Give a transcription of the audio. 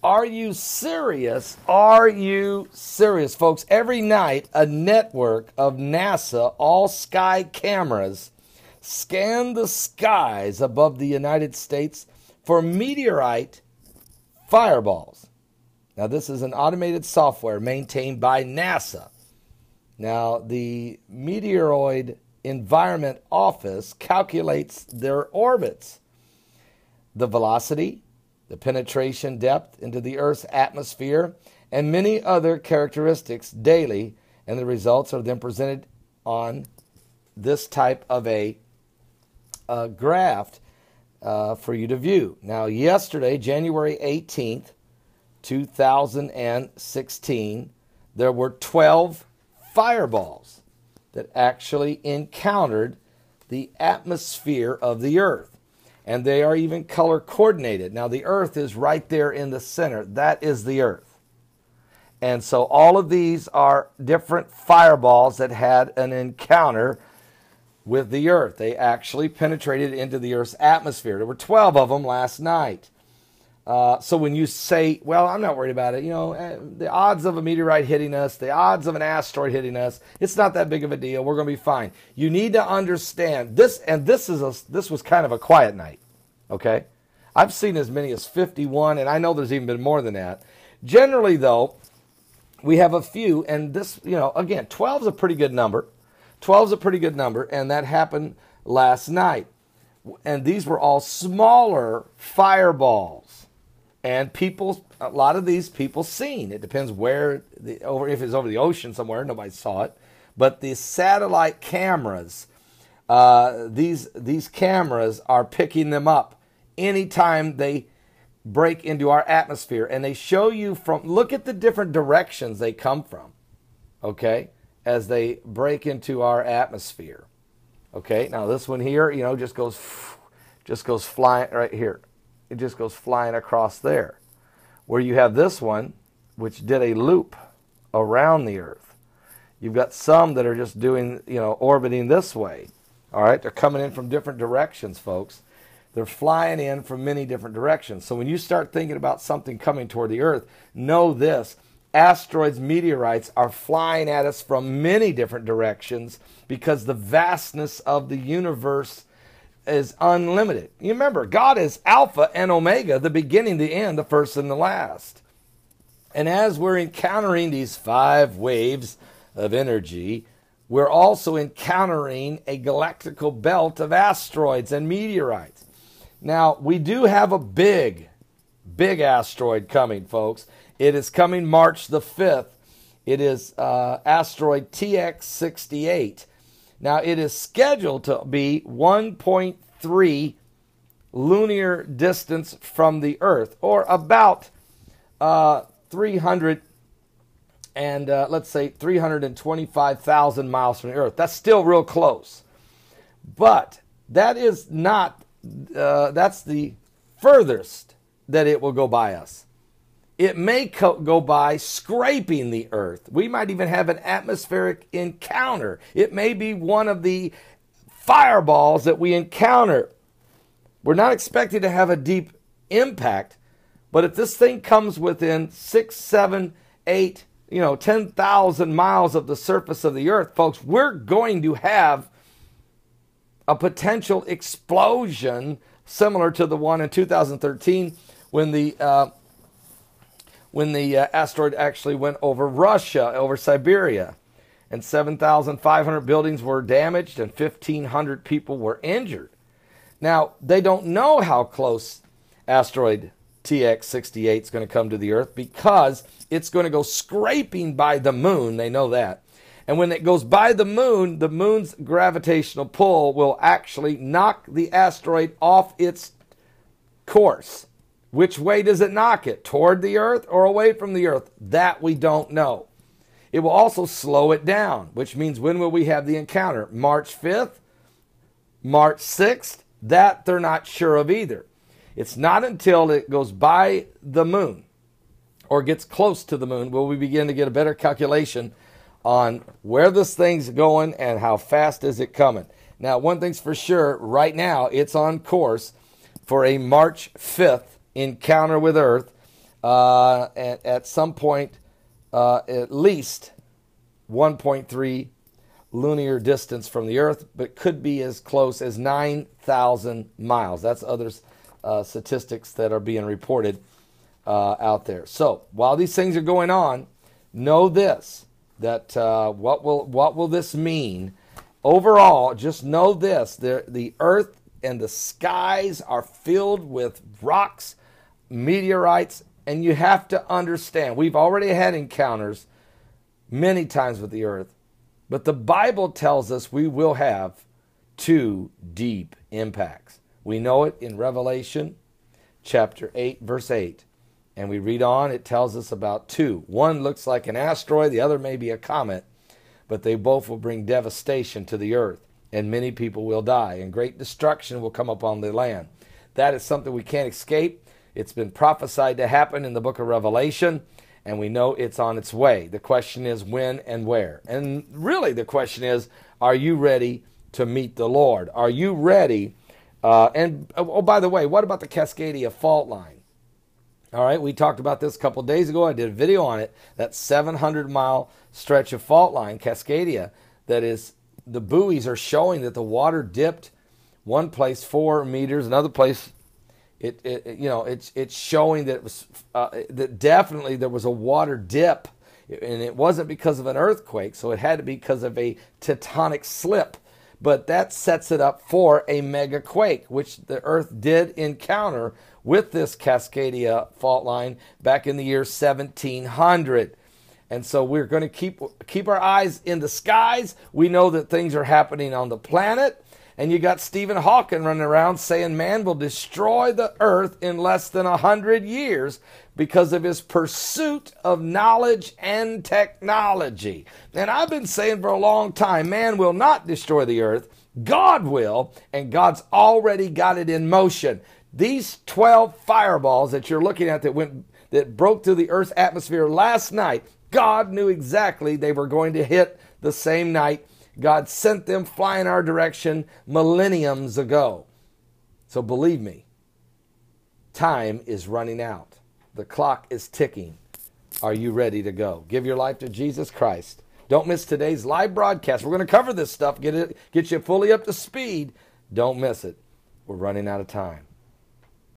Are you serious? Are you serious, folks? Every night, a network of NASA all-sky cameras scan the skies above the United States for meteorite fireballs. Now, this is an automated software maintained by NASA. Now, the Meteoroid Environment Office calculates their orbits, the velocity, the penetration depth into the Earth's atmosphere, and many other characteristics daily, and the results are then presented on this type of a graph for you to view. Now, yesterday, January 18th, 2016, there were 12 fireballs that actually encountered the atmosphere of the Earth. And they are even color coordinated. Now, the Earth is right there in the center. That is the Earth. And so all of these are different fireballs that had an encounter with the Earth. They actually penetrated into the Earth's atmosphere. There were 12 of them last night. So when you say, well, I'm not worried about it, the odds of a meteorite hitting us, the odds of an asteroid hitting us, it's not that big of a deal. We're going to be fine. You need to understand this, and this was kind of a quiet night, okay? I've seen as many as 51, and I know there's even been more than that. Generally, though, we have a few, and this, again, 12 is a pretty good number. 12 is a pretty good number, and that happened last night. And these were all smaller fireballs. And a lot of these people seen. It depends where, if it's over the ocean somewhere, nobody saw it. But the satellite cameras, these cameras are picking them up anytime they break into our atmosphere. And they show you look at the different directions they come from, okay, as they break into our atmosphere. Okay, now this one here, just goes flying right here. It just goes flying across there. Where you have this one, which did a loop around the Earth. You've got some that are just doing, orbiting this way. All right, they're coming in from different directions, folks. They're flying in from many different directions. So when you start thinking about something coming toward the Earth, know this. Asteroids, meteorites are flying at us from many different directions because the vastness of the universe is unlimited. You remember, God is Alpha and Omega, the beginning, the end, the first and the last. And as we're encountering these 5 waves of energy, we're also encountering a galactical belt of asteroids and meteorites. Now, we do have a big asteroid coming, folks. It is coming March the 5th. It is asteroid TX68. Now, it is scheduled to be 1.3 lunar distance from the Earth, or about 325,000 miles from the Earth. That's still real close. But that is not, that's the furthest that it will go by us. It may go by scraping the Earth. We might even have an atmospheric encounter. It may be one of the fireballs that we encounter. We're not expecting to have a deep impact, but if this thing comes within 6, 7, 8, 10,000 miles of the surface of the Earth, folks, we're going to have a potential explosion similar to the one in 2013 when the asteroid actually went over Russia, over Siberia, and 7,500 buildings were damaged and 1,500 people were injured. Now, they don't know how close asteroid TX68 is going to come to the Earth because it's going to go scraping by the moon. They know that. And when it goes by the moon's gravitational pull will actually knock the asteroid off its course. Which way does it knock it? Toward the Earth or away from the Earth? That we don't know. It will also slow it down, which means when will we have the encounter? March 5th? March 6th? That they're not sure of either. It's not until it goes by the moon or gets close to the moon will we begin to get a better calculation on where this thing's going and how fast is it coming. Now, one thing's for sure, right now it's on course for a March 5th encounter with Earth at some point at least 1.3 linear distance from the Earth, but could be as close as 9,000 miles. That's other statistics that are being reported out there. So while these things are going on, know this, that what will this mean? Overall, just know this, the Earth and the skies are filled with rocks, meteorites, and you have to understand, we've already had encounters many times with the Earth, but the Bible tells us we will have 2 deep impacts. We know it in Revelation chapter 8, verse 8. And we read on, it tells us about 2. One looks like an asteroid, the other may be a comet, but they both will bring devastation to the earth, and many people will die, and great destruction will come upon the land. That is something we can't escape. It's been prophesied to happen in the book of Revelation, and we know it's on its way. The question is when and where. And really the question is, are you ready to meet the Lord? Are you ready? By the way, what about the Cascadia fault line? All right, we talked about this a couple days ago. I did a video on it. That 700-mile stretch of fault line, Cascadia, that is, the buoys are showing that the water dipped one place 4 meters, another place it's showing that it was that definitely there was a water dip, and it wasn't because of an earthquake, so it had to be because of a tectonic slip. But that sets it up for a mega quake, which the Earth did encounter with this Cascadia fault line back in the year 1700. And so we're going to keep our eyes in the skies. We know that things are happening on the planet. And you got Stephen Hawking running around saying man will destroy the earth in less than 100 years because of his pursuit of knowledge and technology. And I've been saying for a long time, man will not destroy the earth. God will, and God's already got it in motion. These 12 fireballs that you're looking at that broke through the earth's atmosphere last night, God knew exactly they were going to hit the same night. God sent them flying our direction millenniums ago. So believe me, time is running out. The clock is ticking. Are you ready to go? Give your life to Jesus Christ. Don't miss today's live broadcast. We're going to cover this stuff, get you fully up to speed. Don't miss it. We're running out of time.